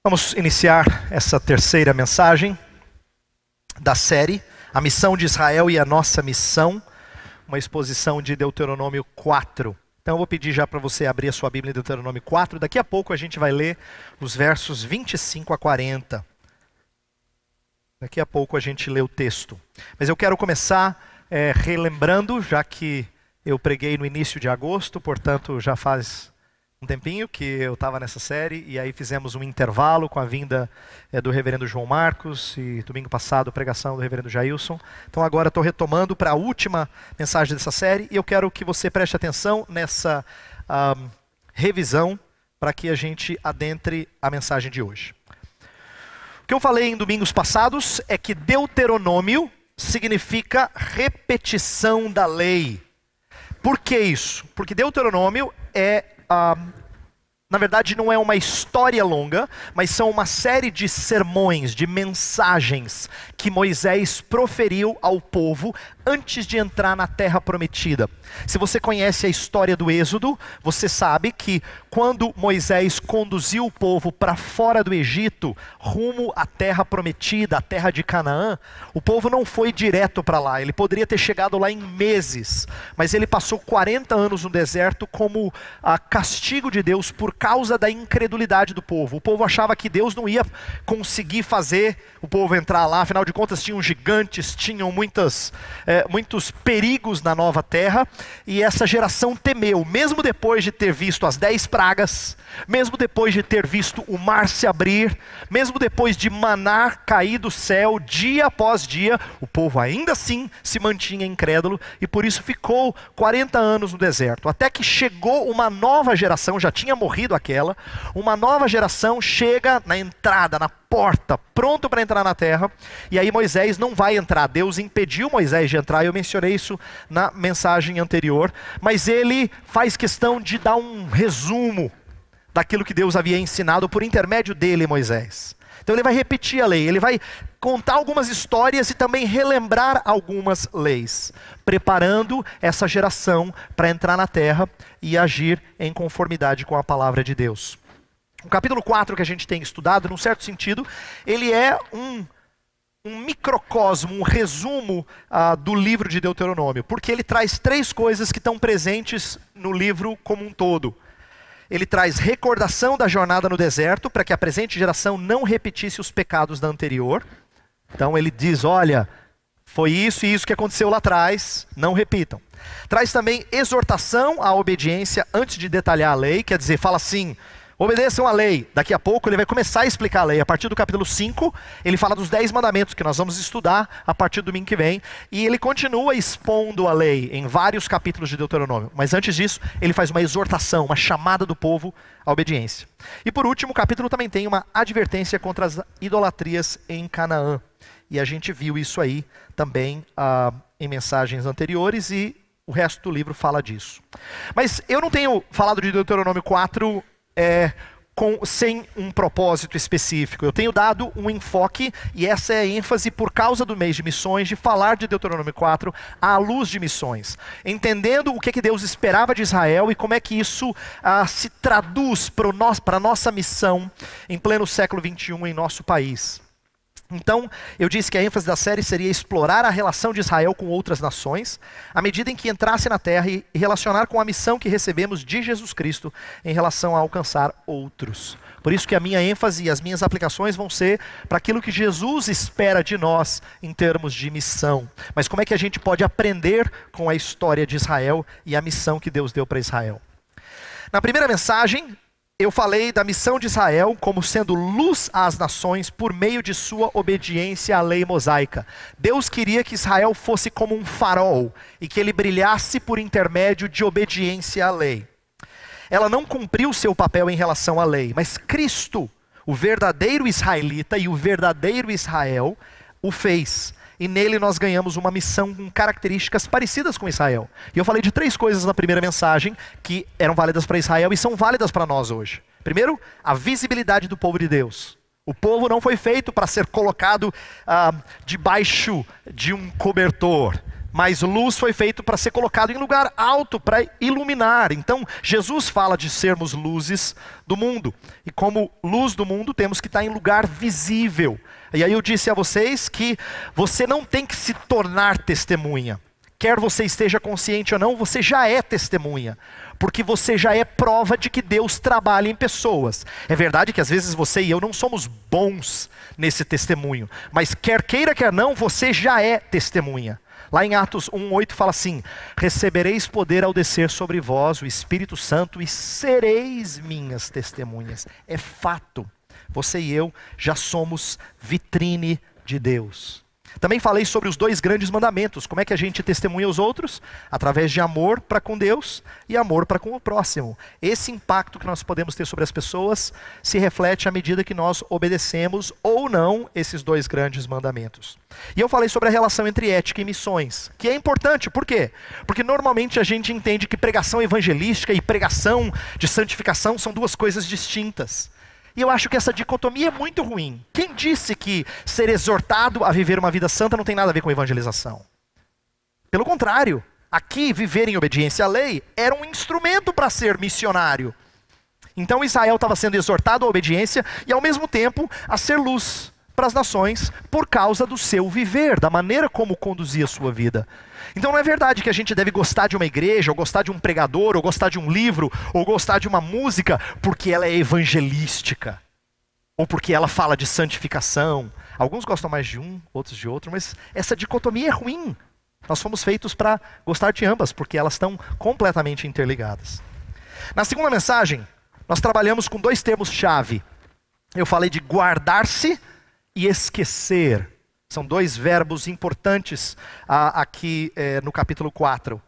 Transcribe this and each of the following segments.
Vamos iniciar essa terceira mensagem da série, a missão de Israel e a nossa missão, uma exposição de Deuteronômio 4. Então eu vou pedir já para você abrir a sua Bíblia em Deuteronômio 4, daqui a pouco a gente vai ler os versos 25 a 40. Daqui a pouco a gente lê o texto. Mas eu quero começar relembrando, já que eu preguei no início de agosto, portanto já faz um tempinho que eu estava nessa série, e aí fizemos um intervalo com a vinda do reverendo João Marcos, e domingo passado a pregação do reverendo Jailson. Então agora estou retomando para a última mensagem dessa série, e eu quero que você preste atenção nessa revisão, para que a gente adentre a mensagem de hoje. O que eu falei em domingos passados é que Deuteronômio significa repetição da lei. Por que isso? Porque Deuteronômio na verdade não é uma história longa, mas são uma série de sermões, de mensagens que Moisés proferiu ao povo antes de entrar na terra prometida. Se você conhece a história do Êxodo, você sabe que quando Moisés conduziu o povo para fora do Egito, rumo à terra prometida, à terra de Canaã, o povo não foi direto para lá. Ele poderia ter chegado lá em meses, mas ele passou 40 anos no deserto como castigo de Deus por causa da incredulidade do povo. O povo achava que Deus não ia conseguir fazer o povo entrar lá, afinal de contas tinham gigantes, tinham muitos perigos na nova terra, e essa geração temeu, mesmo depois de ter visto as 10 pragas, mesmo depois de ter visto o mar se abrir, mesmo depois de maná cair do céu dia após dia, o povo ainda assim se mantinha incrédulo, e por isso ficou 40 anos no deserto, até que chegou uma nova geração, já tinha morrido aquela, uma nova geração chega na entrada, na porta, pronto para entrar na terra, e aí Moisés não vai entrar. Deus impediu Moisés de entrar, eu mencionei isso na mensagem anterior, mas ele faz questão de dar um resumo daquilo que Deus havia ensinado por intermédio dele, Moisés. Então ele vai repetir a lei, ele vai contar algumas histórias e também relembrar algumas leis, preparando essa geração para entrar na terra e agir em conformidade com a palavra de Deus. O capítulo 4 que a gente tem estudado, num certo sentido, ele é um microcosmo, um resumo do livro de Deuteronômio, porque ele traz 3 coisas que estão presentes no livro como um todo. Ele traz recordação da jornada no deserto, para que a presente geração não repetisse os pecados da anterior. Então ele diz, olha, foi isso e isso que aconteceu lá atrás, não repitam. Traz também exortação à obediência antes de detalhar a lei, quer dizer, fala assim, obedeçam a lei. Daqui a pouco ele vai começar a explicar a lei. A partir do capítulo 5, ele fala dos 10 mandamentos, que nós vamos estudar a partir do domingo que vem. E ele continua expondo a lei em vários capítulos de Deuteronômio. Mas antes disso, ele faz uma exortação, uma chamada do povo à obediência. E por último, o capítulo também tem uma advertência contra as idolatrias em Canaã. E a gente viu isso aí também em mensagens anteriores, e o resto do livro fala disso. Mas eu não tenho falado de Deuteronômio 4... sem um propósito específico. Eu tenho dado um enfoque, e essa é a ênfase por causa do mês de missões, de falar de Deuteronômio 4 à luz de missões, entendendo o que Deus esperava de Israel e como é que isso se traduz para a nossa missão em pleno século 21 em nosso país. Então, eu disse que a ênfase da série seria explorar a relação de Israel com outras nações, à medida em que entrasse na terra, e relacionar com a missão que recebemos de Jesus Cristo em relação a alcançar outros. Por isso que a minha ênfase e as minhas aplicações vão ser para aquilo que Jesus espera de nós em termos de missão. Mas como é que a gente pode aprender com a história de Israel e a missão que Deus deu para Israel? Na primeira mensagem, eu falei da missão de Israel como sendo luz às nações por meio de sua obediência à lei mosaica. Deus queria que Israel fosse como um farol e que ele brilhasse por intermédio de obediência à lei. Ela não cumpriu seu papel em relação à lei, mas Cristo, o verdadeiro israelita e o verdadeiro Israel, o fez. E nele nós ganhamos uma missão com características parecidas com Israel. E eu falei de 3 coisas na primeira mensagem que eram válidas para Israel e são válidas para nós hoje. Primeiro, a visibilidade do povo de Deus. O povo não foi feito para ser colocado debaixo de um cobertor. mas luz foi feito para ser colocado em lugar alto, para iluminar. Então, Jesus fala de sermos luzes do mundo. E como luz do mundo, temos que estar em lugar visível. E aí eu disse a vocês que você não tem que se tornar testemunha. Quer você esteja consciente ou não, você já é testemunha. Porque você já é prova de que Deus trabalha em pessoas. É verdade que às vezes você e eu não somos bons nesse testemunho. Mas quer queira, quer não, você já é testemunha. Lá em Atos 1:8 fala assim: recebereis poder ao descer sobre vós o Espírito Santo e sereis minhas testemunhas. É fato. Você e eu já somos vitrine de Deus. Também falei sobre os 2 grandes mandamentos. Como é que a gente testemunha os outros? Através de amor para com Deus e amor para com o próximo. Esse impacto que nós podemos ter sobre as pessoas se reflete à medida que nós obedecemos ou não esses 2 grandes mandamentos. E eu falei sobre a relação entre ética e missões, que é importante. Por quê? Porque normalmente a gente entende que pregação evangelística e pregação de santificação são 2 coisas distintas. E eu acho que essa dicotomia é muito ruim. Quem disse que ser exortado a viver uma vida santa não tem nada a ver com evangelização? Pelo contrário, aqui viver em obediência à lei era um instrumento para ser missionário. Então Israel estava sendo exortado à obediência e ao mesmo tempo a ser luz para as nações por causa do seu viver, da maneira como conduzia a sua vida. Então não é verdade que a gente deve gostar de uma igreja, ou gostar de um pregador, ou gostar de um livro, ou gostar de uma música, porque ela é evangelística, ou porque ela fala de santificação. Alguns gostam mais de um, outros de outro, mas essa dicotomia é ruim. Nós fomos feitos para gostar de ambas, porque elas estão completamente interligadas. Na segunda mensagem, nós trabalhamos com 2 termos-chave. Eu falei de guardar-se e esquecer. São 2 verbos importantes aqui no capítulo 4.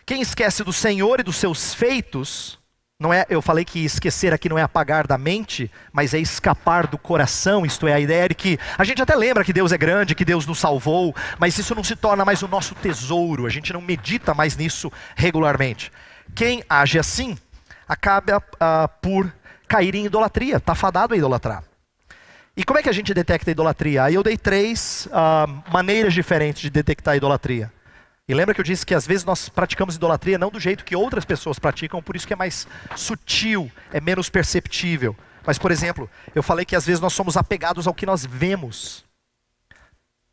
Quem esquece do Senhor e dos seus feitos, não é, eu falei que esquecer aqui não é apagar da mente, mas é escapar do coração, isto é, a ideia de que a gente até lembra que Deus é grande, que Deus nos salvou, mas isso não se torna mais o nosso tesouro, a gente não medita mais nisso regularmente. Quem age assim, acaba por cair em idolatria, está fadado a idolatrar. E como é que a gente detecta a idolatria? Aí eu dei 3 maneiras diferentes de detectar a idolatria. E lembra que eu disse que às vezes nós praticamos idolatria não do jeito que outras pessoas praticam, por isso que é mais sutil, é menos perceptível. Mas, por exemplo, eu falei que às vezes nós somos apegados ao que nós vemos.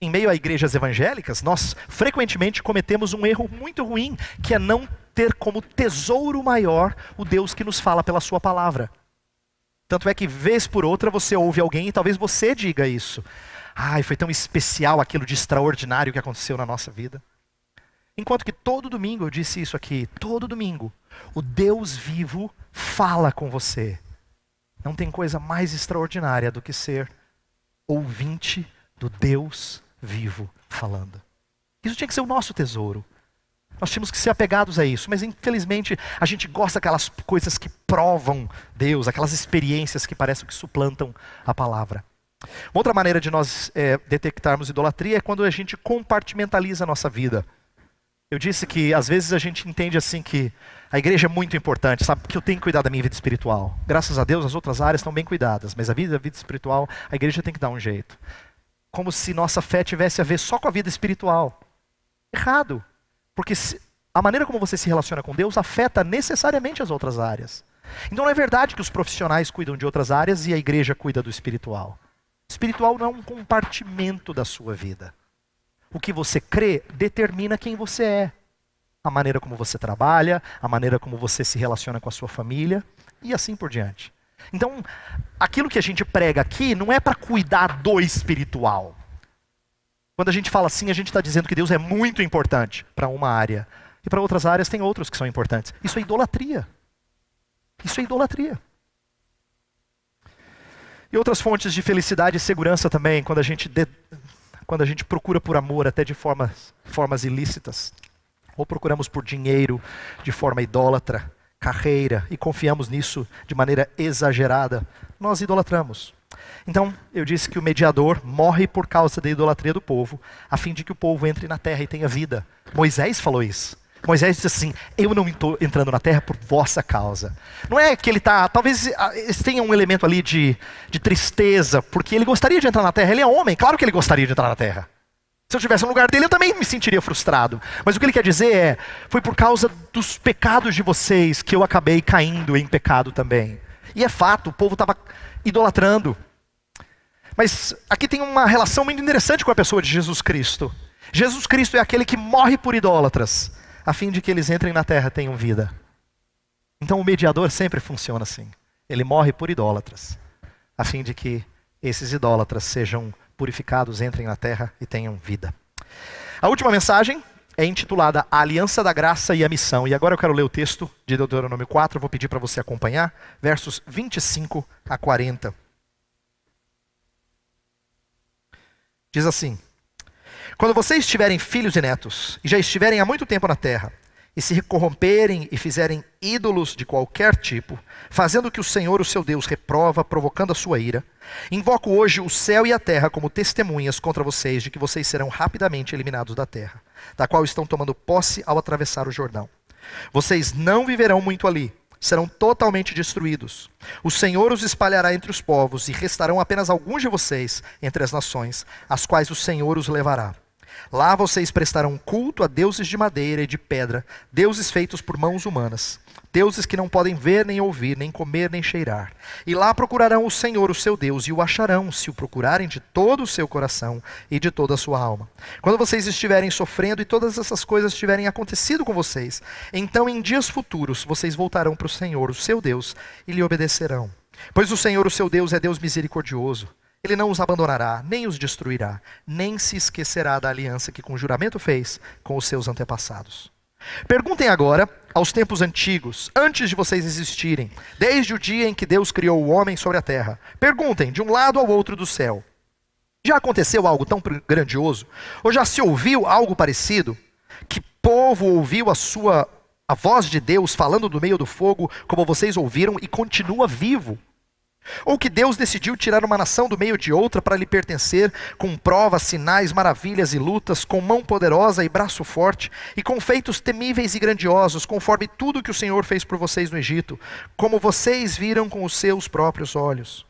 Em meio a igrejas evangélicas, nós frequentemente cometemos um erro muito ruim, que é não ter como tesouro maior o Deus que nos fala pela sua palavra. Tanto é que, vez por outra, você ouve alguém e talvez você diga isso. Ai, foi tão especial aquilo de extraordinário que aconteceu na nossa vida. Enquanto que todo domingo, eu disse isso aqui, todo domingo, o Deus vivo fala com você. Não tem coisa mais extraordinária do que ser ouvinte do Deus vivo falando. Isso tinha que ser o nosso tesouro. Nós tínhamos que ser apegados a isso, mas infelizmente a gente gosta daquelas coisas que provam Deus, aquelas experiências que parecem que suplantam a palavra. Uma outra maneira de nós detectarmos idolatria é quando a gente compartimentaliza a nossa vida. Eu disse que às vezes a gente entende assim que a igreja é muito importante, sabe? Porque eu tenho que cuidar da minha vida espiritual. Graças a Deus as outras áreas estão bem cuidadas, mas a vida espiritual, a igreja tem que dar um jeito. Como se nossa fé tivesse a ver só com a vida espiritual. Errado. Porque a maneira como você se relaciona com Deus afeta necessariamente as outras áreas. Então não é verdade que os profissionais cuidam de outras áreas e a igreja cuida do espiritual. Espiritual não é um compartimento da sua vida. O que você crê determina quem você é. A maneira como você trabalha, a maneira como você se relaciona com a sua família e assim por diante. Então, aquilo que a gente prega aqui não é para cuidar do espiritual. Quando a gente fala assim, a gente está dizendo que Deus é muito importante para uma área. E para outras áreas tem outros que são importantes. Isso é idolatria. Isso é idolatria. E outras fontes de felicidade e segurança também, quando a gente procura por amor até de formas ilícitas. Ou procuramos por dinheiro de forma idólatra, carreira, e confiamos nisso de maneira exagerada, nós idolatramos. Então, eu disse que o mediador morre por causa da idolatria do povo, a fim de que o povo entre na terra e tenha vida. Moisés falou isso. Moisés disse assim, eu não estou entrando na terra por vossa causa. Não é que ele está, talvez tenha um elemento ali de tristeza, porque ele gostaria de entrar na terra, ele é homem, claro que ele gostaria de entrar na terra. Se eu estivesse no lugar dele, eu também me sentiria frustrado. Mas o que ele quer dizer é, foi por causa dos pecados de vocês que eu acabei caindo em pecado também. E é fato, o povo estava idolatrando. Mas aqui tem uma relação muito interessante com a pessoa de Jesus Cristo. Jesus Cristo é aquele que morre por idólatras, a fim de que eles entrem na terra e tenham vida. Então o mediador sempre funciona assim. Ele morre por idólatras, a fim de que esses idólatras sejam purificados, entrem na terra e tenham vida. A última mensagem é intitulada A Aliança da Graça e a Missão. E agora eu quero ler o texto de Deuteronômio 4, eu vou pedir para você acompanhar, versos 25 a 40. Diz assim: quando vocês tiverem filhos e netos, e já estiverem há muito tempo na terra, e se corromperem e fizerem ídolos de qualquer tipo, fazendo o que o Senhor, o seu Deus, reprova, provocando a sua ira, invoco hoje o céu e a terra como testemunhas contra vocês de que vocês serão rapidamente eliminados da terra, da qual estão tomando posse ao atravessar o Jordão. Vocês não viverão muito ali, serão totalmente destruídos. O Senhor os espalhará entre os povos, e restarão apenas alguns de vocês entre as nações, às quais o Senhor os levará. Lá vocês prestarão culto a deuses de madeira e de pedra, deuses feitos por mãos humanas, deuses que não podem ver, nem ouvir, nem comer, nem cheirar. E lá procurarão o Senhor, o seu Deus, e o acharão, se o procurarem de todo o seu coração e de toda a sua alma. Quando vocês estiverem sofrendo e todas essas coisas tiverem acontecido com vocês, então em dias futuros vocês voltarão para o Senhor, o seu Deus, e lhe obedecerão. Pois o Senhor, o seu Deus, é Deus misericordioso. Ele não os abandonará, nem os destruirá, nem se esquecerá da aliança que com juramento fez com os seus antepassados. Perguntem agora aos tempos antigos, antes de vocês existirem, desde o dia em que Deus criou o homem sobre a terra. Perguntem de um lado ao outro do céu: já aconteceu algo tão grandioso? Ou já se ouviu algo parecido? Que povo ouviu a voz de Deus falando do meio do fogo, como vocês ouviram, e continua vivo? Ou que Deus decidiu tirar uma nação do meio de outra para lhe pertencer, com provas, sinais, maravilhas e lutas, com mão poderosa e braço forte, e com feitos temíveis e grandiosos, conforme tudo que o Senhor fez por vocês no Egito, como vocês viram com os seus próprios olhos.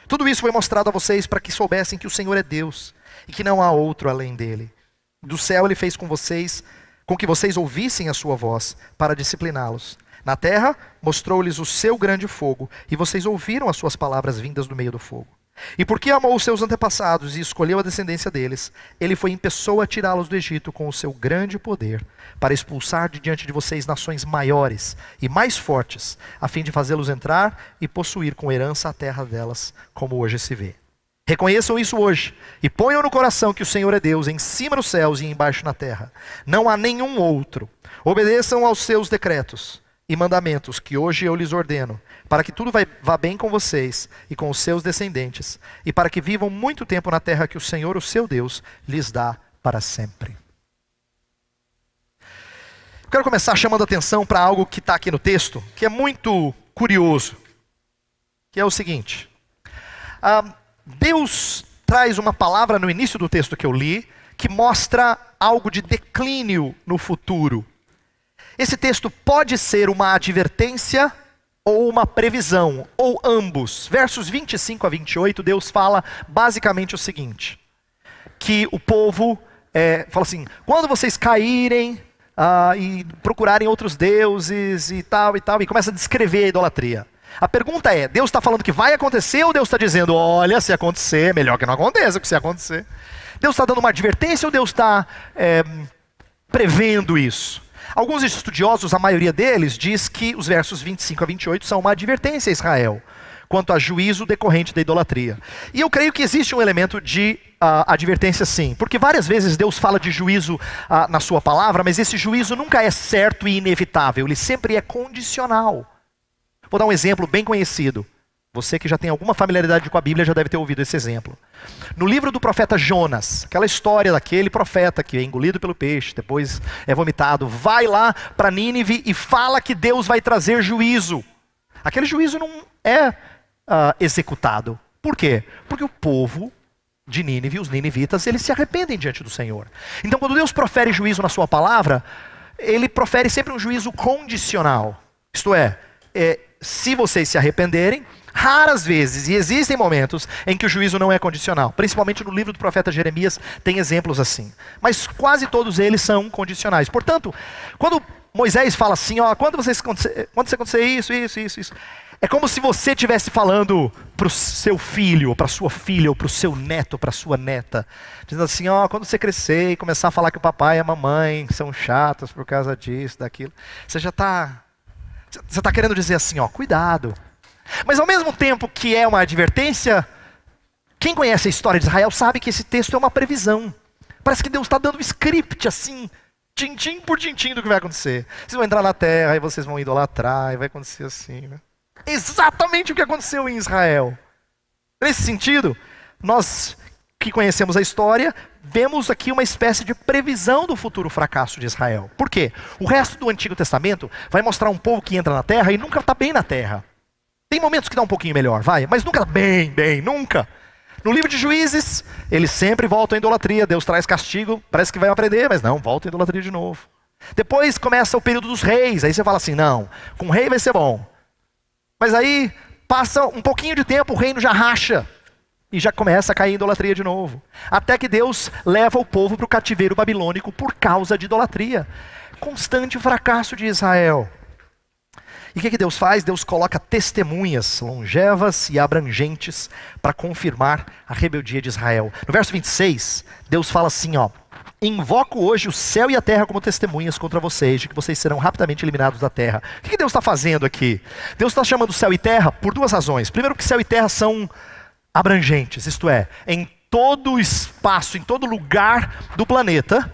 Tudo isso foi mostrado a vocês para que soubessem que o Senhor é Deus, e que não há outro além dele. Do céu ele fez com que vocês ouvissem a sua voz, para discipliná-los. Na terra, mostrou-lhes o seu grande fogo, e vocês ouviram as suas palavras vindas do meio do fogo. E porque amou os seus antepassados e escolheu a descendência deles, ele foi em pessoa tirá-los do Egito com o seu grande poder, para expulsar de diante de vocês nações maiores e mais fortes, a fim de fazê-los entrar e possuir com herança a terra delas, como hoje se vê. Reconheçam isso hoje, e ponham no coração que o Senhor é Deus, em cima nos céus e embaixo na terra. Não há nenhum outro. Obedeçam aos seus decretos e mandamentos que hoje eu lhes ordeno, para que tudo vá bem com vocês e com os seus descendentes, e para que vivam muito tempo na terra que o Senhor, o seu Deus, lhes dá para sempre. Eu quero começar chamando a atenção para algo que está aqui no texto, que é muito curioso, que é o seguinte: Deus traz uma palavra no início do texto que eu li, que mostra algo de declínio no futuro. Esse texto pode ser uma advertência ou uma previsão, ou ambos. Versos 25 a 28, Deus fala basicamente o seguinte: que o povo fala assim: quando vocês caírem e procurarem outros deuses e tal, e começa a descrever a idolatria. A pergunta é: Deus está falando que vai acontecer, ou Deus está dizendo, olha, se acontecer, melhor que não aconteça, que se acontecer? Deus está dando uma advertência, ou Deus está prevendo isso? Alguns estudiosos, a maioria deles, diz que os versos 25 a 28 são uma advertência a Israel, quanto a juízo decorrente da idolatria. E eu creio que existe um elemento de advertência sim, porque várias vezes Deus fala de juízo na sua palavra, mas esse juízo nunca é certo e inevitável, ele sempre é condicional. Vou dar um exemplo bem conhecido. Você que já tem alguma familiaridade com a Bíblia já deve ter ouvido esse exemplo. No livro do profeta Jonas, aquela história daquele profeta que é engolido pelo peixe, depois é vomitado, vai lá para Nínive e fala que Deus vai trazer juízo. Aquele juízo não é executado. Por quê? Porque o povo de Nínive, os ninivitas, eles se arrependem diante do Senhor. Então quando Deus profere juízo na sua palavra, ele profere sempre um juízo condicional. Isto é, se vocês se arrependerem, Raras vezes, e existem momentos em que o juízo não é condicional. Principalmente no livro do profeta Jeremias tem exemplos assim. Mas quase todos eles são condicionais. Portanto, quando Moisés fala assim, ó, quando você acontecer isso, é como se você estivesse falando para o seu filho, ou para a sua filha, ou para o seu neto, para a sua neta. Dizendo assim, ó, quando você crescer e começar a falar que o papai e a mamãe são chatos por causa disso, daquilo, você está querendo dizer assim, ó, cuidado. Mas ao mesmo tempo que é uma advertência, quem conhece a história de Israel sabe que esse texto é uma previsão. Parece que Deus está dando um script assim, tintim por tintim do que vai acontecer. Vocês vão entrar na terra e vocês vão idolatrar e vai acontecer assim, né? Exatamente o que aconteceu em Israel. Nesse sentido, nós que conhecemos a história, vemos aqui uma espécie de previsão do futuro fracasso de Israel. Por quê? O resto do Antigo Testamento vai mostrar um povo que entra na terra e nunca está bem na terra. Tem momentos que dá um pouquinho melhor, mas nunca bem, nunca. No livro de Juízes, eles sempre voltam à idolatria, Deus traz castigo, parece que vai aprender, mas não, volta à idolatria de novo. Depois começa o período dos reis, aí você fala assim, não, com o rei vai ser bom. Mas aí passa um pouquinho de tempo, o reino já racha e já começa a cair em idolatria de novo. Até que Deus leva o povo para o cativeiro babilônico por causa de idolatria. Constante fracasso de Israel. E o que Deus faz? Deus coloca testemunhas longevas e abrangentes para confirmar a rebeldia de Israel. No verso 26, Deus fala assim, ó, invoco hoje o céu e a terra como testemunhas contra vocês, de que vocês serão rapidamente eliminados da terra. O que Deus está fazendo aqui? Deus está chamando céu e terra por duas razões. Primeiro que céu e terra são abrangentes, isto é, em todo espaço, em todo lugar do planeta,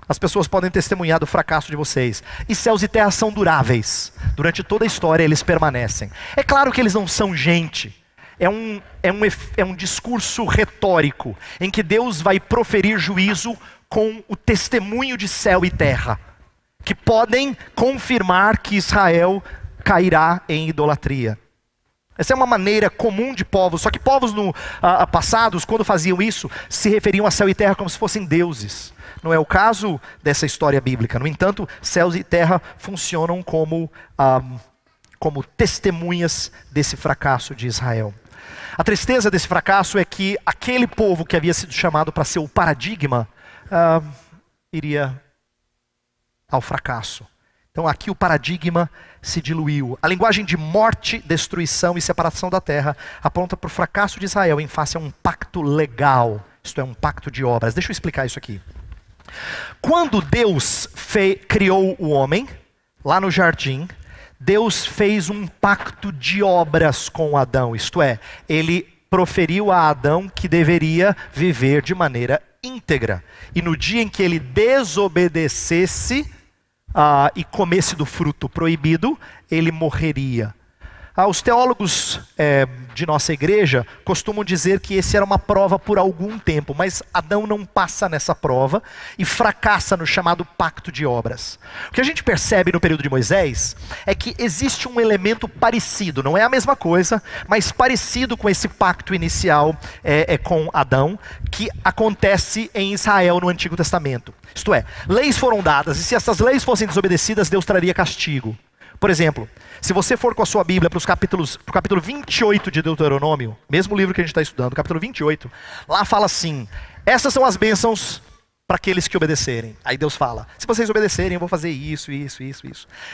as pessoas podem testemunhar do fracasso de vocês. E céus e terra são duráveis. Durante toda a história eles permanecem. É claro que eles não são gente. É um discurso retórico, em que Deus vai proferir juízo com o testemunho de céu e terra, que podem confirmar que Israel cairá em idolatria. Essa é uma maneira comum de povos, só que povos passados, quando faziam isso, se referiam a céu e terra como se fossem deuses. Não é o caso dessa história bíblica. No entanto, céus e terra funcionam como testemunhas desse fracasso de Israel. A tristeza desse fracasso é que aquele povo que havia sido chamado para ser o paradigma, iria ao fracasso. Então aqui o paradigma se diluiu. A linguagem de morte, destruição e separação da terra aponta para o fracasso de Israel em face a um pacto legal, isto é, um pacto de obras. Deixa eu explicar isso aqui. Quando Deus criou o homem, lá no jardim, Deus fez um pacto de obras com Adão, isto é, ele proferiu a Adão que deveria viver de maneira íntegra. E no dia em que ele desobedecesse e comesse do fruto proibido, ele morreria. Os teólogos de nossa igreja costumam dizer que esse era uma prova por algum tempo, mas Adão não passa nessa prova e fracassa no chamado pacto de obras. O que a gente percebe no período de Moisés é que existe um elemento parecido, não é a mesma coisa, mas parecido com esse pacto inicial com Adão, que acontece em Israel no Antigo Testamento. Isto é, leis foram dadas e se essas leis fossem desobedecidas, Deus traria castigo. Por exemplo, se você for com a sua Bíblia para o capítulo 28 de Deuteronômio, mesmo livro que a gente está estudando, capítulo 28, lá fala assim, essas são as bênçãos para aqueles que obedecerem. Aí Deus fala, se vocês obedecerem eu vou fazer isso.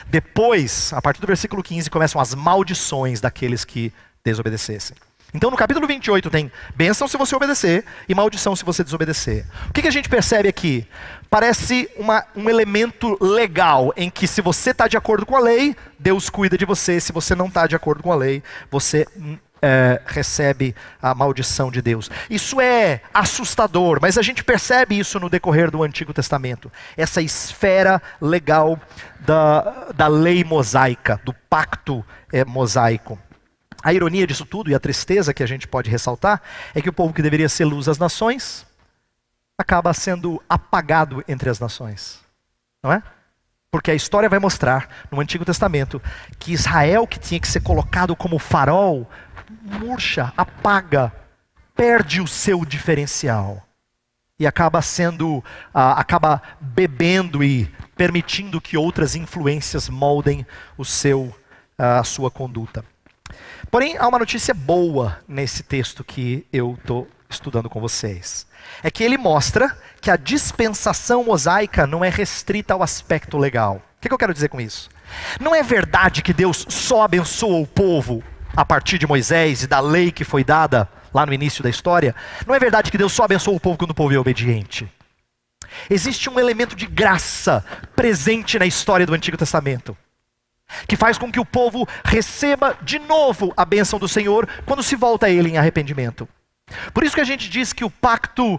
Depois, a partir do versículo 15, começam as maldições daqueles que desobedecessem. Então no capítulo 28 tem bênção se você obedecer e maldição se você desobedecer. O que a gente percebe aqui? Parece um elemento legal em que se você está de acordo com a lei, Deus cuida de você. Se você não está de acordo com a lei, você recebe a maldição de Deus. Isso é assustador, mas a gente percebe isso no decorrer do Antigo Testamento. Essa esfera legal da lei mosaica, do pacto mosaico. A ironia disso tudo e a tristeza que a gente pode ressaltar é que o povo que deveria ser luz às nações acaba sendo apagado entre as nações, não é? Porque a história vai mostrar no Antigo Testamento que Israel, que tinha que ser colocado como farol, murcha, apaga, perde o seu diferencial e acaba bebendo e permitindo que outras influências moldem a sua conduta. Porém, há uma notícia boa nesse texto que eu estou estudando com vocês. É que ele mostra que a dispensação mosaica não é restrita ao aspecto legal. O que eu quero dizer com isso? Não é verdade que Deus só abençoa o povo a partir de Moisés e da lei que foi dada lá no início da história. Não é verdade que Deus só abençoa o povo quando o povo é obediente. Existe um elemento de graça presente na história do Antigo Testamento, que faz com que o povo receba de novo a bênção do Senhor quando se volta a Ele em arrependimento. Por isso que a gente diz que o pacto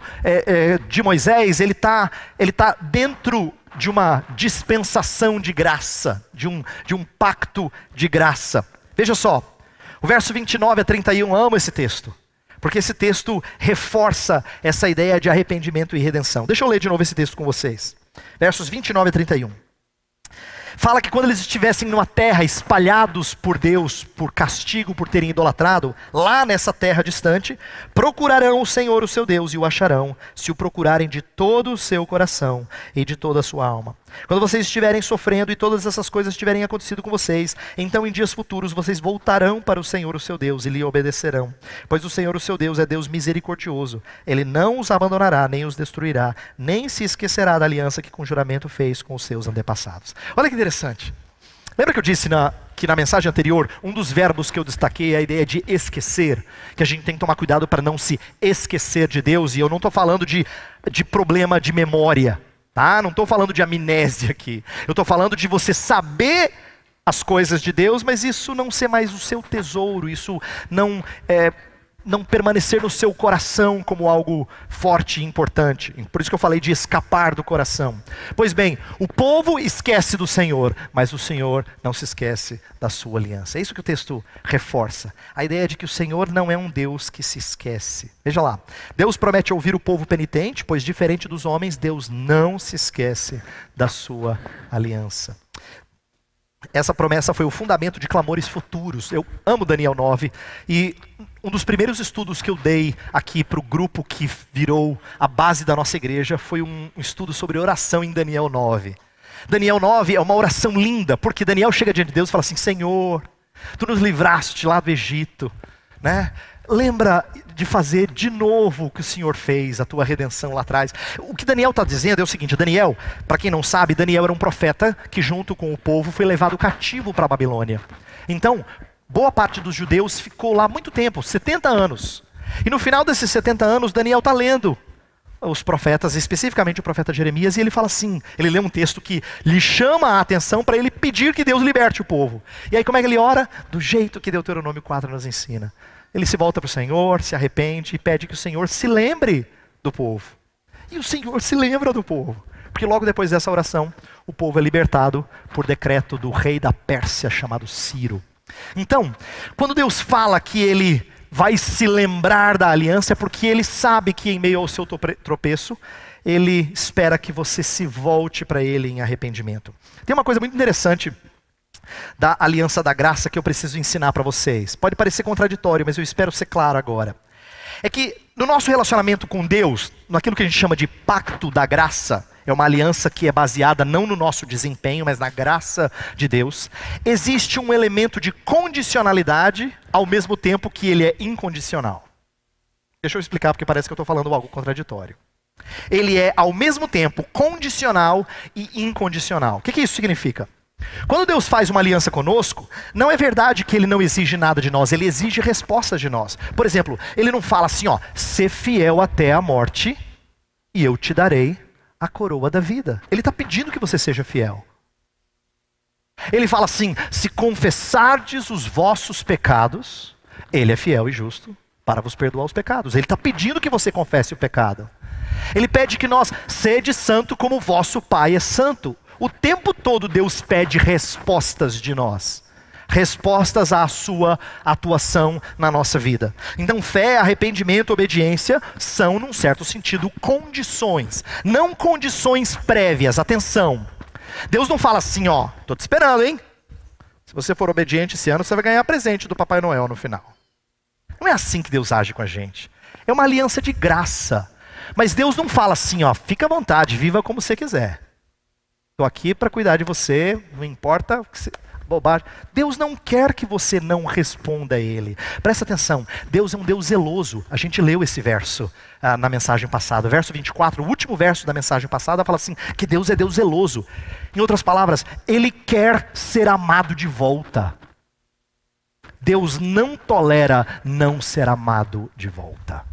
de Moisés, ele tá dentro de uma dispensação de graça, de um pacto de graça. Veja só, o verso 29 a 31, eu amo esse texto, porque esse texto reforça essa ideia de arrependimento e redenção. Deixa eu ler de novo esse texto com vocês. Versos 29 a 31. Fala que quando eles estivessem numa terra espalhados por Deus, por castigo por terem idolatrado, lá nessa terra distante, procurarão o Senhor o seu Deus e o acharão, se o procurarem de todo o seu coração e de toda a sua alma. Quando vocês estiverem sofrendo e todas essas coisas tiverem acontecido com vocês, então em dias futuros vocês voltarão para o Senhor o seu Deus e lhe obedecerão. Pois o Senhor o seu Deus é Deus misericordioso. Ele não os abandonará, nem os destruirá, nem se esquecerá da aliança que com juramento fez com os seus antepassados. Olha que interessante. Lembra que eu disse que na mensagem anterior, um dos verbos que eu destaquei é a ideia de esquecer, que a gente tem que tomar cuidado para não se esquecer de Deus, e eu não estou falando de problema de memória. Tá? Não estou falando de amnésia aqui. Eu estou falando de você saber as coisas de Deus, mas isso não ser mais o seu tesouro, isso não permanecer no seu coração como algo forte e importante. Por isso que eu falei de escapar do coração. Pois bem, o povo esquece do Senhor, mas o Senhor não se esquece da sua aliança. É isso que o texto reforça. A ideia de que o Senhor não é um Deus que se esquece. Veja lá, Deus promete ouvir o povo penitente, pois diferente dos homens, Deus não se esquece da sua aliança. Essa promessa foi o fundamento de clamores futuros. Eu amo Daniel 9 e um dos primeiros estudos que eu dei aqui para o grupo que virou a base da nossa igreja foi um estudo sobre oração em Daniel 9. Daniel 9 é uma oração linda, porque Daniel chega diante de Deus e fala assim: Senhor, Tu nos livraste lá do Egito, né? Lembra de fazer de novo o que o Senhor fez, a tua redenção lá atrás. O que Daniel está dizendo é o seguinte: Daniel, para quem não sabe, Daniel era um profeta que junto com o povo foi levado cativo para a Babilônia. Então, boa parte dos judeus ficou lá muito tempo, 70 anos. E no final desses 70 anos, Daniel está lendo os profetas, especificamente o profeta Jeremias, e ele fala assim, ele lê um texto que lhe chama a atenção para ele pedir que Deus liberte o povo. E aí como é que ele ora? Do jeito que Deuteronômio 4 nos ensina. Ele se volta para o Senhor, se arrepende e pede que o Senhor se lembre do povo. E o Senhor se lembra do povo. Porque logo depois dessa oração, o povo é libertado por decreto do rei da Pérsia chamado Ciro. Então, quando Deus fala que Ele vai se lembrar da aliança, é porque Ele sabe que em meio ao seu tropeço, Ele espera que você se volte para Ele em arrependimento. Tem uma coisa muito interessante da aliança da graça que eu preciso ensinar para vocês. Pode parecer contraditório, mas eu espero ser claro agora. É que no nosso relacionamento com Deus, naquilo que a gente chama de pacto da graça, é uma aliança que é baseada não no nosso desempenho, mas na graça de Deus, existe um elemento de condicionalidade ao mesmo tempo que ele é incondicional. Deixa eu explicar porque parece que eu estou falando algo contraditório. Ele é ao mesmo tempo condicional e incondicional. O que isso significa? Quando Deus faz uma aliança conosco, não é verdade que Ele não exige nada de nós, Ele exige respostas de nós. Por exemplo, Ele não fala assim, ser fiel até a morte e eu te darei a coroa da vida. Ele está pedindo que você seja fiel. Ele fala assim, se confessardes os vossos pecados, Ele é fiel e justo para vos perdoar os pecados. Ele está pedindo que você confesse o pecado. Ele pede que nós sede santo como vosso Pai é santo. O tempo todo Deus pede respostas de nós. Respostas à sua atuação na nossa vida. Então fé, arrependimento, obediência são, num certo sentido, condições. Não condições prévias, atenção. Deus não fala assim, tô te esperando, hein? Se você for obediente esse ano, você vai ganhar presente do Papai Noel no final. Não é assim que Deus age com a gente. É uma aliança de graça. Mas Deus não fala assim, fica à vontade, viva como você quiser. Estou aqui para cuidar de você, não importa bobagem. Deus não quer que você não responda a Ele. Presta atenção, Deus é um Deus zeloso. A gente leu esse verso na mensagem passada. Verso 24, o último verso da mensagem passada, fala assim, que Deus é Deus zeloso. Em outras palavras, Ele quer ser amado de volta. Deus não tolera não ser amado de volta.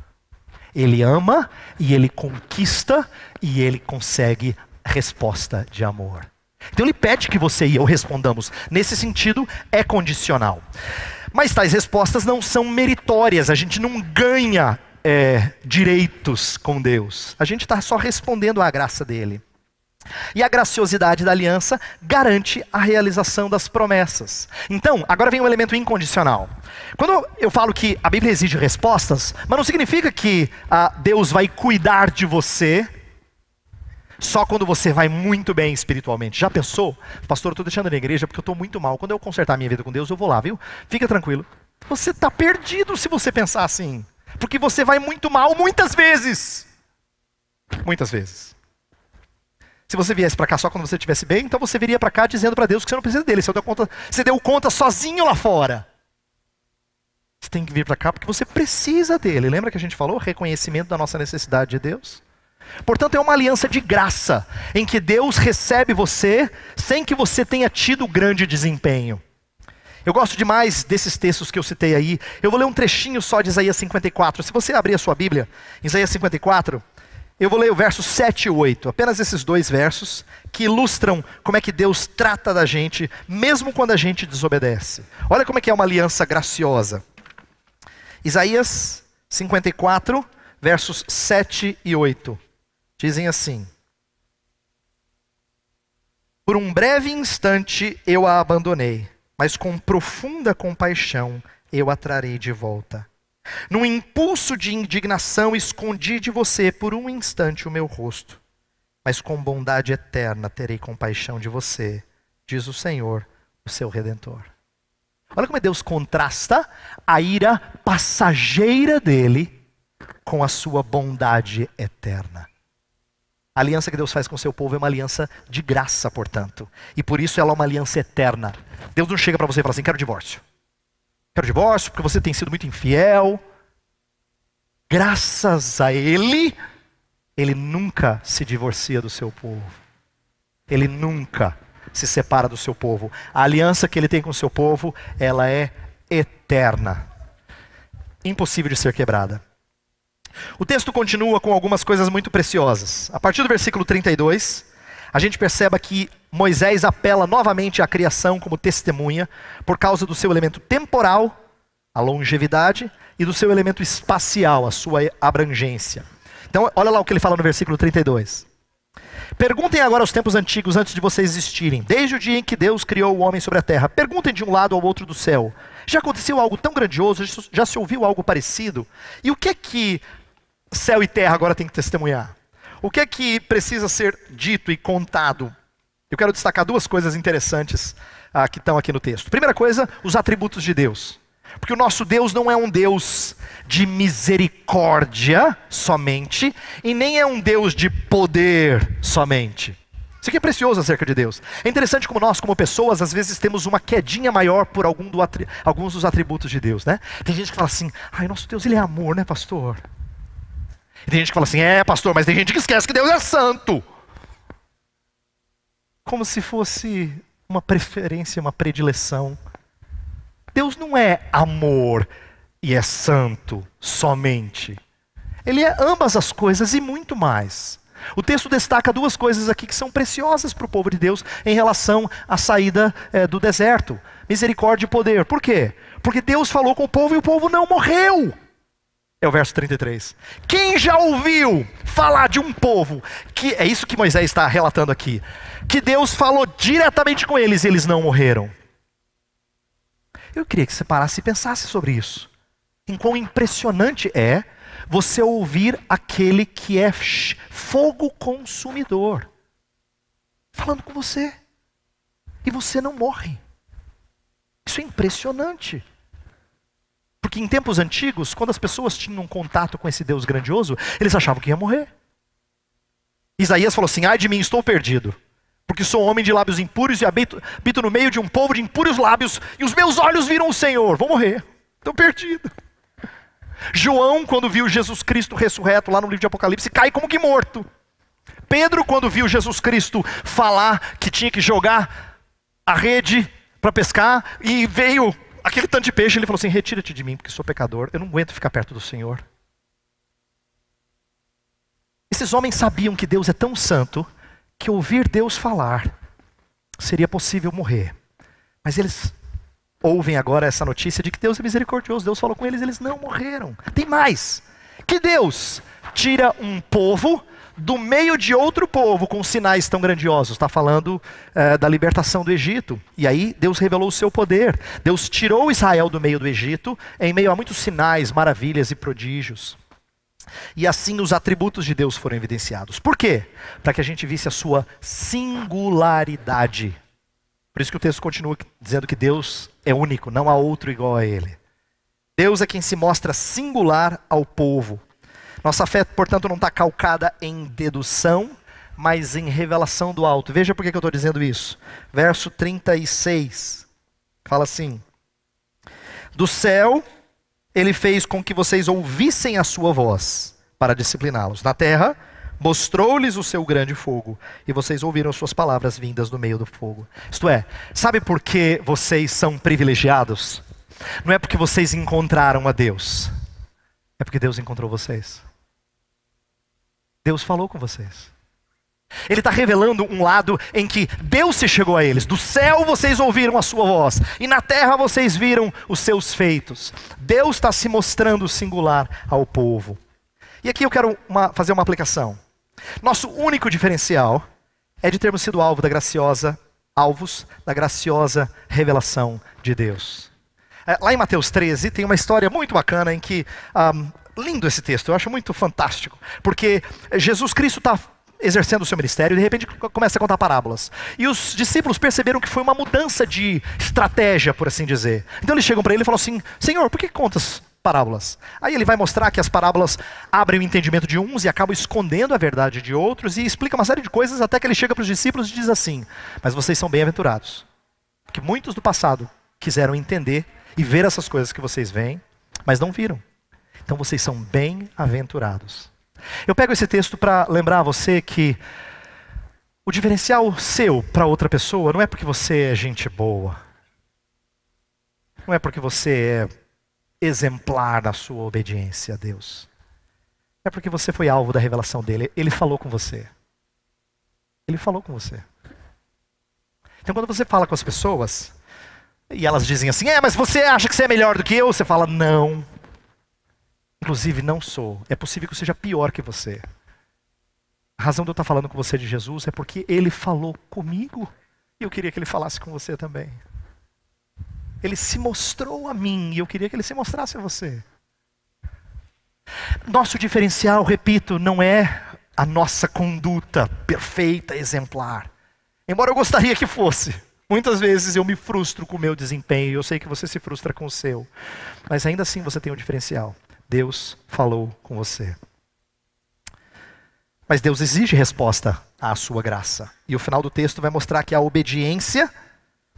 Ele ama e Ele conquista e Ele consegue resposta de amor. Então Ele pede que você e eu respondamos. Nesse sentido, é condicional. Mas tais respostas não são meritórias. A gente não ganha direitos com Deus. A gente está só respondendo à graça dEle. E a graciosidade da aliança garante a realização das promessas. Então, agora vem um elemento incondicional. Quando eu falo que a Bíblia exige respostas, mas não significa que Deus vai cuidar de você só quando você vai muito bem espiritualmente. Já pensou? Pastor, eu estou deixando na igreja porque eu estou muito mal. Quando eu consertar a minha vida com Deus, eu vou lá, viu? Fica tranquilo. Você está perdido se você pensar assim. Porque você vai muito mal muitas vezes. Muitas vezes. Se você viesse para cá só quando você estivesse bem, então você viria para cá dizendo para Deus que você não precisa dele. Você deu conta sozinho lá fora. Você tem que vir para cá porque você precisa dele. Lembra que a gente falou? Reconhecimento da nossa necessidade de Deus. Portanto, é uma aliança de graça, em que Deus recebe você sem que você tenha tido grande desempenho. Eu gosto demais desses textos que eu citei aí. Eu vou ler um trechinho só de Isaías 54. Se você abrir a sua Bíblia, Isaías 54... eu vou ler o verso 7 e 8, apenas esses dois versos, que ilustram como é que Deus trata da gente, mesmo quando a gente desobedece. Olha como é que é uma aliança graciosa. Isaías 54, versos 7 e 8, dizem assim: por um breve instante eu a abandonei, mas com profunda compaixão eu a trarei de volta. Num impulso de indignação escondi de você por um instante o meu rosto, mas com bondade eterna terei compaixão de você, diz o Senhor, o seu Redentor. Olha como Deus contrasta a ira passageira dele com a sua bondade eterna. A aliança que Deus faz com o seu povo é uma aliança de graça, portanto, e por isso ela é uma aliança eterna. Deus não chega para você e fala assim, quero divórcio. Quero divórcio porque você tem sido muito infiel. Graças a Ele, Ele nunca se divorcia do seu povo. Ele nunca se separa do seu povo. A aliança que Ele tem com o seu povo, ela é eterna. Impossível de ser quebrada. O texto continua com algumas coisas muito preciosas. A partir do versículo 32, a gente percebe que Moisés apela novamente à criação como testemunha, por causa do seu elemento temporal, a longevidade, e do seu elemento espacial, a sua abrangência. Então, olha lá o que ele fala no versículo 32. Perguntem agora aos tempos antigos, antes de vocês existirem, desde o dia em que Deus criou o homem sobre a terra. Perguntem de um lado ao outro do céu. Já aconteceu algo tão grandioso? Já se ouviu algo parecido? E o que é que céu e terra agora tem que testemunhar? O que é que precisa ser dito e contado? Eu quero destacar duas coisas interessantes que estão aqui no texto. Primeira coisa, os atributos de Deus. Porque o nosso Deus não é um Deus de misericórdia somente, e nem é um Deus de poder somente. Isso aqui é precioso acerca de Deus. É interessante como nós, como pessoas, às vezes temos uma quedinha maior por alguns dos atributos de Deus, né? Tem gente que fala assim, ai, nosso Deus, Ele é amor, né, pastor? E tem gente que fala assim, pastor, mas tem gente que esquece que Deus é santo. Como se fosse uma preferência, uma predileção. Deus não é amor e é santo somente. Ele é ambas as coisas e muito mais. O texto destaca duas coisas aqui que são preciosas para o povo de Deus em relação à saída do deserto. Misericórdia e poder. Por quê? Porque Deus falou com o povo e o povo não morreu. É o verso 33. Quem já ouviu falar de um povo, que é isso que Moisés está relatando aqui, que Deus falou diretamente com eles e eles não morreram? Eu queria que você parasse e pensasse sobre isso. Em quão impressionante é você ouvir aquele que é fogo consumidor falando com você. E você não morre. Isso é impressionante. Porque em tempos antigos, quando as pessoas tinham contato com esse Deus grandioso, eles achavam que ia morrer. Isaías falou assim, ai de mim, estou perdido. Porque sou homem de lábios impuros e habito no meio de um povo de impuros lábios, e os meus olhos viram o Senhor. Vou morrer, estou perdido. João, quando viu Jesus Cristo ressurreto lá no livro de Apocalipse, cai como que morto. Pedro, quando viu Jesus Cristo falar que tinha que jogar a rede para pescar, e veio aquele tanto de peixe, ele falou assim: retira-te de mim, porque sou pecador, eu não aguento ficar perto do Senhor. Esses homens sabiam que Deus é tão santo, que ouvir Deus falar seria possível morrer. Mas eles ouvem agora essa notícia de que Deus é misericordioso, Deus falou com eles, eles não morreram. Tem mais, que Deus tira um povo do meio de outro povo com sinais tão grandiosos. Está falando da libertação do Egito. E aí Deus revelou o seu poder. Deus tirou Israel do meio do Egito, em meio a muitos sinais, maravilhas e prodígios. E assim os atributos de Deus foram evidenciados. Por quê? Para que a gente visse a sua singularidade. Por isso que o texto continua dizendo que Deus é único, não há outro igual a Ele. Deus é quem se mostra singular ao povo. Nossa fé, portanto, não está calcada em dedução, mas em revelação do alto. Veja por que eu estou dizendo isso. Verso 36, fala assim: do céu Ele fez com que vocês ouvissem a sua voz para discipliná-los. Na terra, mostrou-lhes o seu grande fogo, e vocês ouviram suas palavras vindas do meio do fogo. Isto é, sabe por que vocês são privilegiados? Não é porque vocês encontraram a Deus, é porque Deus encontrou vocês. Deus falou com vocês. Ele está revelando um lado em que Deus se chegou a eles. Do céu vocês ouviram a sua voz, e na terra vocês viram os seus feitos. Deus está se mostrando singular ao povo. E aqui eu quero fazer uma aplicação. Nosso único diferencial é de termos sido alvos da graciosa revelação de Deus. Lá em Mateus 13 tem uma história muito bacana em que, lindo esse texto, eu acho muito fantástico, porque Jesus Cristo está exercendo o seu ministério e de repente começa a contar parábolas. E os discípulos perceberam que foi uma mudança de estratégia, por assim dizer. Então eles chegam para ele e falam assim: Senhor, por que contas parábolas? Aí ele vai mostrar que as parábolas abrem o entendimento de uns e acabam escondendo a verdade de outros, e explica uma série de coisas até que ele chega para os discípulos e diz assim: mas vocês são bem-aventurados, porque muitos do passado quiseram entender e ver essas coisas que vocês veem, mas não viram. Então vocês são bem-aventurados. Eu pego esse texto para lembrar a você que o diferencial seu para outra pessoa não é porque você é gente boa, não é porque você é exemplar na sua obediência a Deus, é porque você foi alvo da revelação dele. Ele falou com você. Ele falou com você. Então quando você fala com as pessoas e elas dizem assim: mas você acha que você é melhor do que eu? Você fala: não, inclusive não sou. É possível que eu seja pior que você. A razão de eu estar falando com você de Jesus é porque ele falou comigo, e eu queria que ele falasse com você também. Ele se mostrou a mim, e eu queria que ele se mostrasse a você. Nosso diferencial, repito, não é a nossa conduta perfeita, exemplar. Embora eu gostaria que fosse. Muitas vezes eu me frustro com o meu desempenho, e eu sei que você se frustra com o seu. Mas ainda assim você tem um diferencial. Deus falou com você. Mas Deus exige resposta à sua graça. E o final do texto vai mostrar que a obediência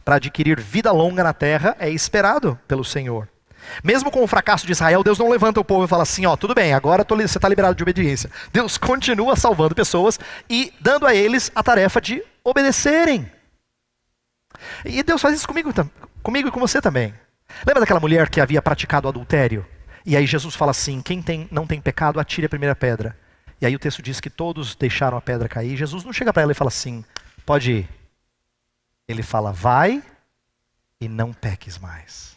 para adquirir vida longa na terra é esperado pelo Senhor. Mesmo com o fracasso de Israel, Deus não levanta o povo e fala assim: tudo bem, agora você está liberado de obediência. Deus continua salvando pessoas e dando a eles a tarefa de obedecerem. E Deus faz isso comigo e com você também. Lembra daquela mulher que havia praticado adultério? E aí Jesus fala assim: quem não tem pecado, atire a primeira pedra. E aí o texto diz que todos deixaram a pedra cair. Jesus não chega para ela e fala assim: pode ir. Ele fala: vai e não peques mais.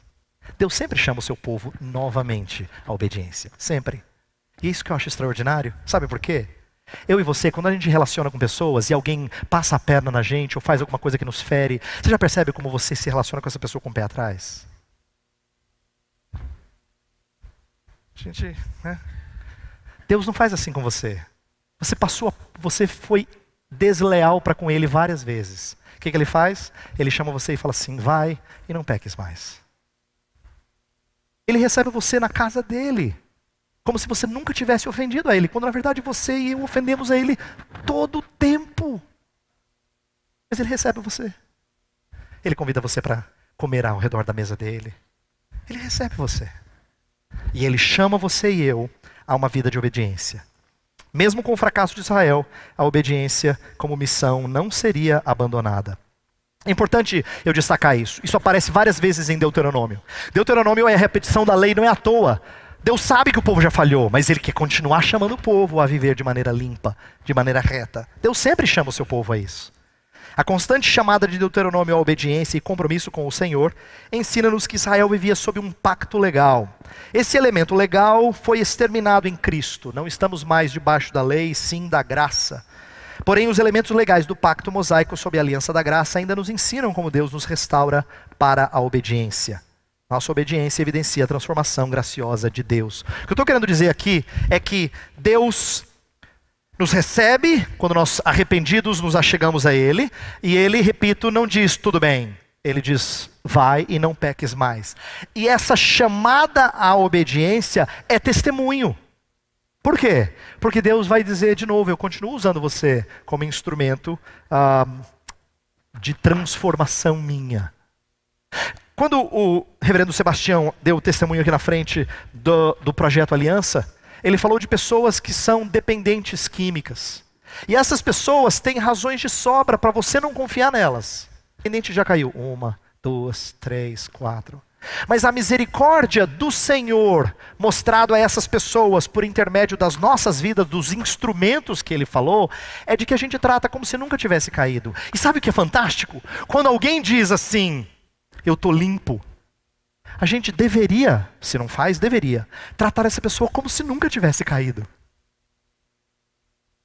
Deus sempre chama o seu povo novamente à obediência. Sempre. E é isso que eu acho extraordinário. Sabe por quê? Eu e você, quando a gente relaciona com pessoas e alguém passa a perna na gente ou faz alguma coisa que nos fere, você já percebe como você se relaciona com essa pessoa com o pé atrás? Gente, né? Deus não faz assim com você. Você foi desleal para com ele várias vezes. O que ele faz? Ele chama você e fala assim: vai e não peques mais. Ele recebe você na casa dele, como se você nunca tivesse ofendido a ele, quando na verdade você e eu ofendemos a ele todo o tempo. Mas ele recebe você. Ele convida você para comer ao redor da mesa dele. Ele recebe você. E ele chama você e eu a uma vida de obediência. Mesmo com o fracasso de Israel, a obediência como missão não seria abandonada. É importante eu destacar isso. Isso aparece várias vezes em Deuteronômio. Deuteronômio é a repetição da lei, não é à toa. Deus sabe que o povo já falhou, mas ele quer continuar chamando o povo a viver de maneira limpa, de maneira reta. Deus sempre chama o seu povo a isso. A constante chamada de Deuteronômio à obediência e compromisso com o Senhor ensina-nos que Israel vivia sob um pacto legal. Esse elemento legal foi exterminado em Cristo. Não estamos mais debaixo da lei, sim da graça. Porém, os elementos legais do pacto mosaico sob a aliança da graça ainda nos ensinam como Deus nos restaura para a obediência. Nossa obediência evidencia a transformação graciosa de Deus. O que eu estou querendo dizer aqui é que Deus nos recebe quando nós, arrependidos, nos achegamos a Ele. E Ele, repito, não diz tudo bem. Ele diz, vai e não peques mais. E essa chamada à obediência é testemunho. Por quê? Porque Deus vai dizer de novo, eu continuo usando você como instrumento de transformação minha. Quando o reverendo Sebastião deu o testemunho aqui na frente do projeto Aliança, ele falou de pessoas que são dependentes químicas. E essas pessoas têm razões de sobra para você não confiar nelas. O dependente já caiu. 1, 2, 3, 4. Mas a misericórdia do Senhor, mostrado a essas pessoas por intermédio das nossas vidas, dos instrumentos que Ele falou, é de que a gente trata como se nunca tivesse caído. E sabe o que é fantástico? Quando alguém diz assim, eu estou limpo, a gente deveria, se não faz, deveria, tratar essa pessoa como se nunca tivesse caído.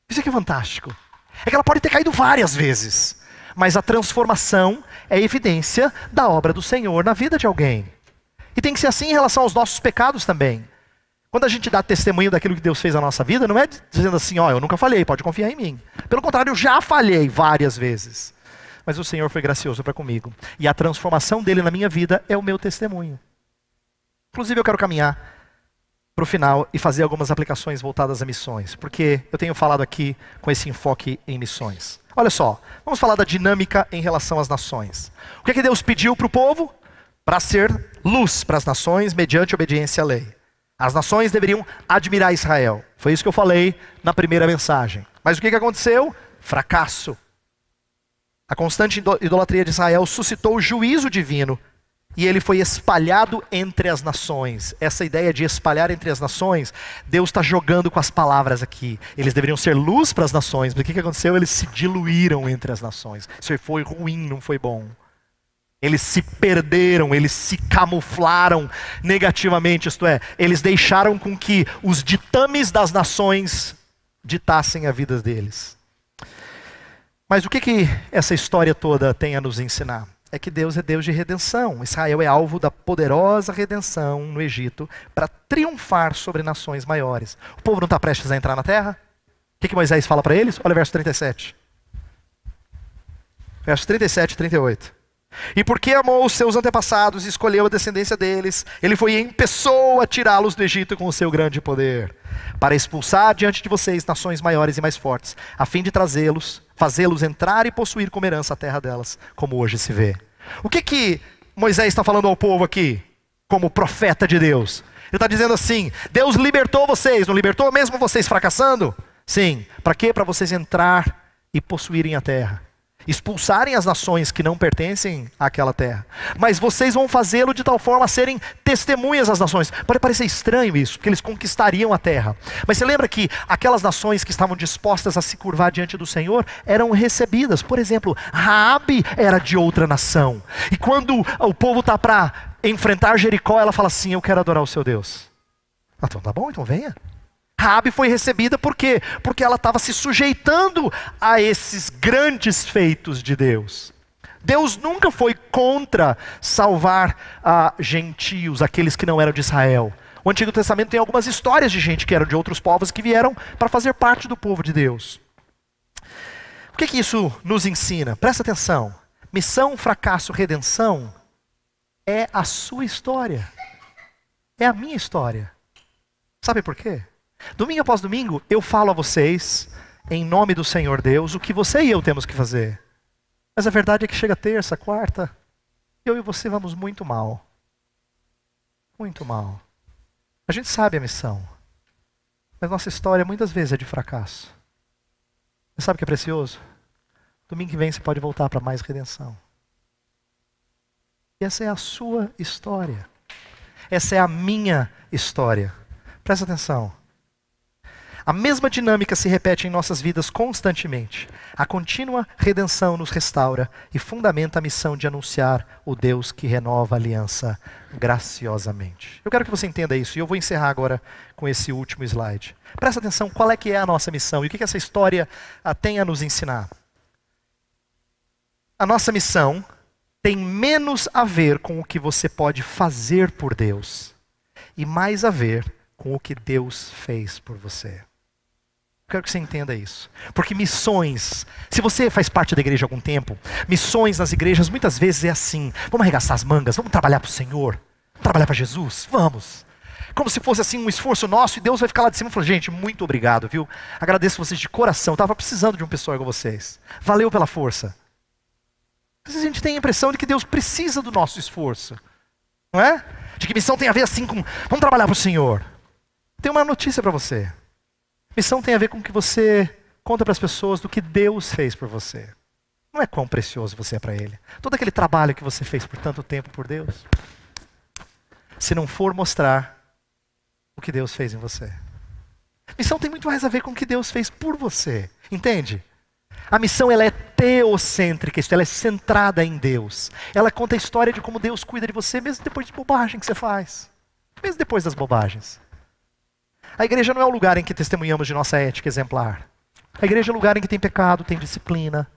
Isso aqui é fantástico. É que ela pode ter caído várias vezes, mas a transformação é evidência da obra do Senhor na vida de alguém. E tem que ser assim em relação aos nossos pecados também. Quando a gente dá testemunho daquilo que Deus fez na nossa vida, não é dizendo assim, ó, eu nunca falhei, pode confiar em mim. Pelo contrário, eu já falhei várias vezes. Mas o Senhor foi gracioso para comigo. E a transformação dele na minha vida é o meu testemunho. Inclusive eu quero caminhar para o final e fazer algumas aplicações voltadas a missões. Porque eu tenho falado aqui com esse enfoque em missões. Olha só, vamos falar da dinâmica em relação às nações. O que é que Deus pediu para o povo? Para ser luz para as nações mediante obediência à lei. As nações deveriam admirar Israel. Foi isso que eu falei na primeira mensagem. Mas o que aconteceu? Fracasso. A constante idolatria de Israel suscitou o juízo divino e ele foi espalhado entre as nações. Essa ideia de espalhar entre as nações, Deus está jogando com as palavras aqui. Eles deveriam ser luz para as nações, mas o que aconteceu? Eles se diluíram entre as nações. Isso foi ruim, não foi bom. Eles se perderam, eles se camuflaram negativamente, isto é, eles deixaram com que os ditames das nações ditassem a vida deles. Mas o que essa história toda tem a nos ensinar? É que Deus é Deus de redenção. Israel é alvo da poderosa redenção no Egito para triunfar sobre nações maiores. O povo não está prestes a entrar na terra? O que Moisés fala para eles? Olha o verso 37. Versos 37 e 38. E porque amou os seus antepassados e escolheu a descendência deles, ele foi em pessoa tirá-los do Egito com o seu grande poder, para expulsar diante de vocês nações maiores e mais fortes, a fim de fazê-los entrar e possuir como herança a terra delas, como hoje se vê. O que Moisés está falando ao povo aqui, como profeta de Deus? Ele está dizendo assim, Deus libertou vocês, não libertou mesmo vocês fracassando? Sim, para quê? Para vocês entrar e possuírem a terra. Expulsarem as nações que não pertencem àquela terra. Mas vocês vão fazê-lo de tal forma a serem testemunhas às nações. Pode parecer estranho isso, porque eles conquistariam a terra. Mas você lembra que aquelas nações que estavam dispostas a se curvar diante do Senhor eram recebidas. Por exemplo, Raabe era de outra nação. E quando o povo está para enfrentar Jericó, ela fala assim, eu quero adorar o seu Deus. Então tá bom, então venha. Raabe foi recebida por quê? Porque ela estava se sujeitando a esses grandes feitos de Deus. Deus nunca foi contra salvar gentios, aqueles que não eram de Israel. O Antigo Testamento tem algumas histórias de gente que eram de outros povos que vieram para fazer parte do povo de Deus. O que isso nos ensina? Presta atenção. Missão, fracasso, redenção é a sua história. É a minha história. Sabe por quê? Domingo após domingo, eu falo a vocês, em nome do Senhor Deus, o que você e eu temos que fazer. Mas a verdade é que chega terça, quarta, eu e você vamos muito mal. Muito mal. A gente sabe a missão. Mas nossa história muitas vezes é de fracasso. Mas sabe o que é precioso? Domingo que vem você pode voltar para mais redenção. E essa é a sua história. Essa é a minha história. Presta atenção. A mesma dinâmica se repete em nossas vidas constantemente. A contínua redenção nos restaura e fundamenta a missão de anunciar o Deus que renova a aliança graciosamente. Eu quero que você entenda isso e eu vou encerrar agora com esse último slide. Presta atenção qual é que é a nossa missão e o que essa história tem a nos ensinar. A nossa missão tem menos a ver com o que você pode fazer por Deus e mais a ver com o que Deus fez por você. Quero que você entenda isso. Porque missões, se você faz parte da igreja há algum tempo, missões nas igrejas muitas vezes é assim: vamos arregaçar as mangas, vamos trabalhar para o Senhor, vamos trabalhar para Jesus, vamos. Como se fosse assim um esforço nosso e Deus vai ficar lá de cima e falar: gente, muito obrigado, viu? Agradeço vocês de coração, estava precisando de um pessoal igual vocês. Valeu pela força. Às vezes a gente tem a impressão de que Deus precisa do nosso esforço, não é? De que missão tem a ver assim com, vamos trabalhar para o Senhor. Tenho uma notícia para você. Missão tem a ver com o que você conta para as pessoas do que Deus fez por você. Não é quão precioso você é para Ele. Todo aquele trabalho que você fez por tanto tempo por Deus, se não for mostrar o que Deus fez em você. Missão tem muito mais a ver com o que Deus fez por você. Entende? A missão ela é teocêntrica, ela é centrada em Deus. Ela conta a história de como Deus cuida de você, mesmo depois de bobagem que você faz. Mesmo depois das bobagens. A igreja não é o lugar em que testemunhamos de nossa ética exemplar. A igreja é o lugar em que tem pecado, tem disciplina.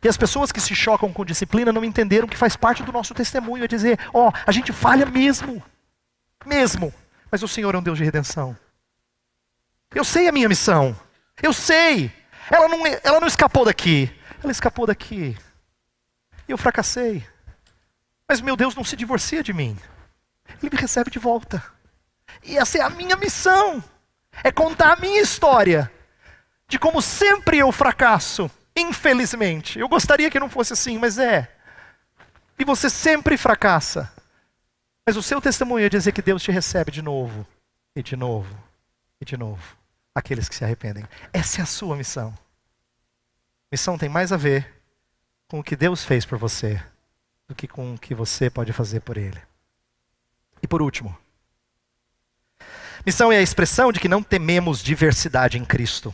E as pessoas que se chocam com disciplina não entenderam que faz parte do nosso testemunho. É dizer, a gente falha mesmo. Mesmo. Mas o Senhor é um Deus de redenção. Eu sei a minha missão. Eu sei. Ela não escapou daqui. Ela escapou daqui. E eu fracassei. Mas meu Deus não se divorcia de mim. Ele me recebe de volta. E essa é a minha missão. É contar a minha história. De como sempre eu fracasso. Infelizmente. Eu gostaria que não fosse assim, mas é. E você sempre fracassa. Mas o seu testemunho é dizer que Deus te recebe de novo. E de novo. E de novo. Aqueles que se arrependem. Essa é a sua missão. Missão tem mais a ver com o que Deus fez por você do que com o que você pode fazer por Ele. E por último, missão é a expressão de que não tememos diversidade em Cristo.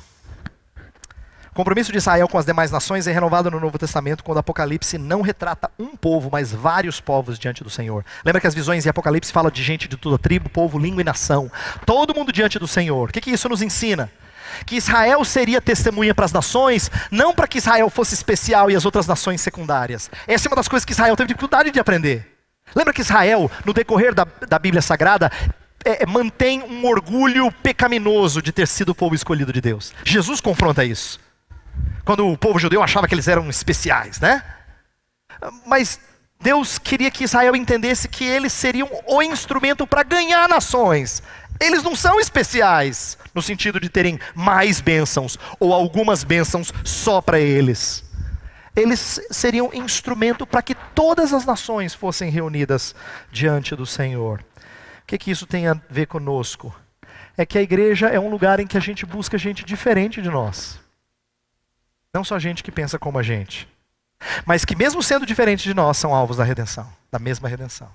O compromisso de Israel com as demais nações é renovado no Novo Testamento quando Apocalipse não retrata um povo, mas vários povos diante do Senhor. Lembra que as visões em Apocalipse falam de gente de toda tribo, povo, língua e nação. Todo mundo diante do Senhor. O que isso nos ensina? Que Israel seria testemunha para as nações, não para que Israel fosse especial e as outras nações secundárias. Essa é uma das coisas que Israel teve dificuldade de aprender. Lembra que Israel, no decorrer da Bíblia Sagrada, mantém um orgulho pecaminoso de ter sido o povo escolhido de Deus. Jesus confronta isso. Quando o povo judeu achava que eles eram especiais, né? Mas Deus queria que Israel entendesse que eles seriam o instrumento para ganhar nações. Eles não são especiais, no sentido de terem mais bênçãos, ou algumas bênçãos só para eles. Eles seriam instrumento para que todas as nações fossem reunidas diante do Senhor. O que isso tem a ver conosco? É que a igreja é um lugar em que a gente busca gente diferente de nós. Não só gente que pensa como a gente, mas que mesmo sendo diferente de nós, são alvos da redenção, da mesma redenção.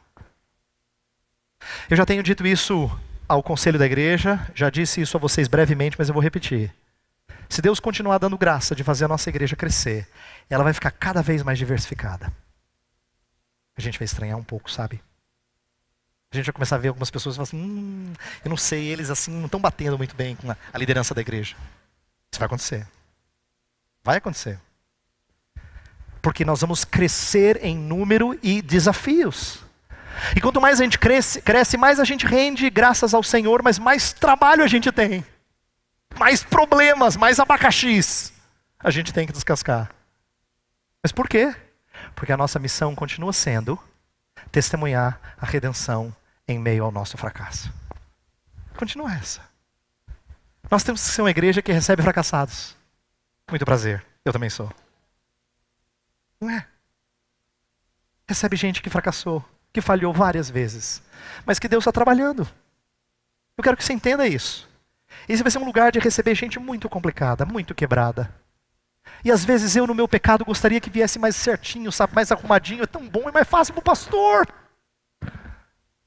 Eu já tenho dito isso ao conselho da igreja, já disse isso a vocês brevemente, mas eu vou repetir. Se Deus continuar dando graça de fazer a nossa igreja crescer, ela vai ficar cada vez mais diversificada. A gente vai estranhar um pouco, sabe? A gente vai começar a ver algumas pessoas e falar assim, eu não sei, eles assim não estão batendo muito bem com a liderança da igreja. Isso vai acontecer. Vai acontecer. Porque nós vamos crescer em número e desafios. E quanto mais a gente cresce, mais a gente rende graças ao Senhor, mas mais trabalho a gente tem. Mais problemas, mais abacaxis a gente tem que descascar. Mas por quê? Porque a nossa missão continua sendo testemunhar a redenção em meio ao nosso fracasso. Continua essa. Nós temos que ser uma igreja que recebe fracassados. Muito prazer, eu também sou. Não é? Recebe gente que fracassou, que falhou várias vezes, mas que Deus está trabalhando. Eu quero que você entenda isso. Esse vai ser um lugar de receber gente muito complicada, muito quebrada. E às vezes eu no meu pecado gostaria que viesse mais certinho, sabe, mais arrumadinho, é tão bom e mais fácil para o pastor.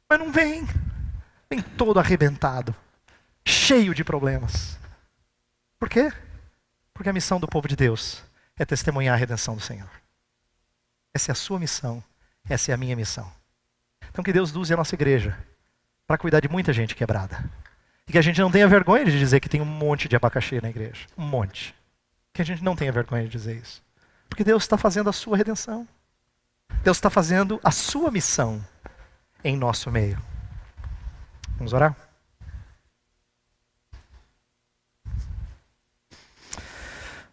Mas não vem. Vem todo arrebentado, cheio de problemas. Por quê? Porque a missão do povo de Deus é testemunhar a redenção do Senhor. Essa é a sua missão, essa é a minha missão. Então que Deus use a nossa igreja para cuidar de muita gente quebrada. E que a gente não tenha vergonha de dizer que tem um monte de abacaxi na igreja. Um monte. Que a gente não tenha vergonha de dizer isso. Porque Deus está fazendo a sua redenção. Deus está fazendo a sua missão em nosso meio. Vamos orar?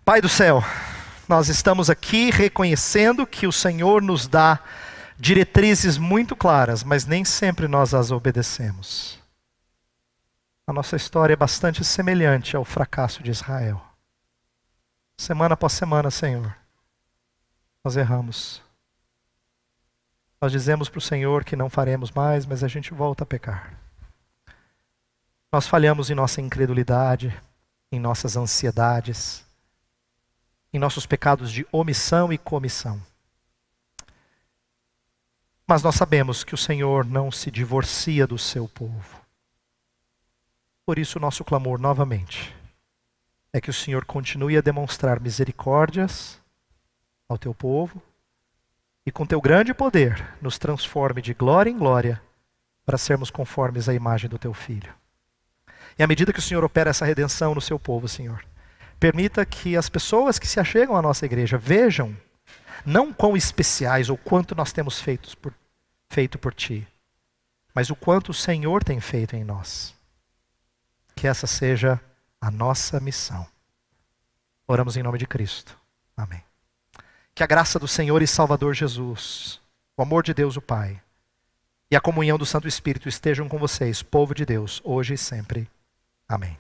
Pai do céu, nós estamos aqui reconhecendo que o Senhor nos dá diretrizes muito claras, mas nem sempre nós as obedecemos. A nossa história é bastante semelhante ao fracasso de Israel. Semana após semana, Senhor, nós erramos. Nós dizemos para o Senhor que não faremos mais, mas a gente volta a pecar. Nós falhamos em nossa incredulidade, em nossas ansiedades, em nossos pecados de omissão e comissão. Mas nós sabemos que o Senhor não se divorcia do seu povo. Por isso o nosso clamor novamente é que o Senhor continue a demonstrar misericórdias ao teu povo e com teu grande poder nos transforme de glória em glória para sermos conformes à imagem do teu Filho. E à medida que o Senhor opera essa redenção no seu povo, Senhor, permita que as pessoas que se achegam à nossa igreja vejam não quão especiais ou quanto nós temos feito por Ti, mas o quanto o Senhor tem feito em nós. Que essa seja a nossa missão. Oramos em nome de Cristo. Amém. Que a graça do Senhor e Salvador Jesus, o amor de Deus o Pai e a comunhão do Santo Espírito estejam com vocês, povo de Deus, hoje e sempre. Amém.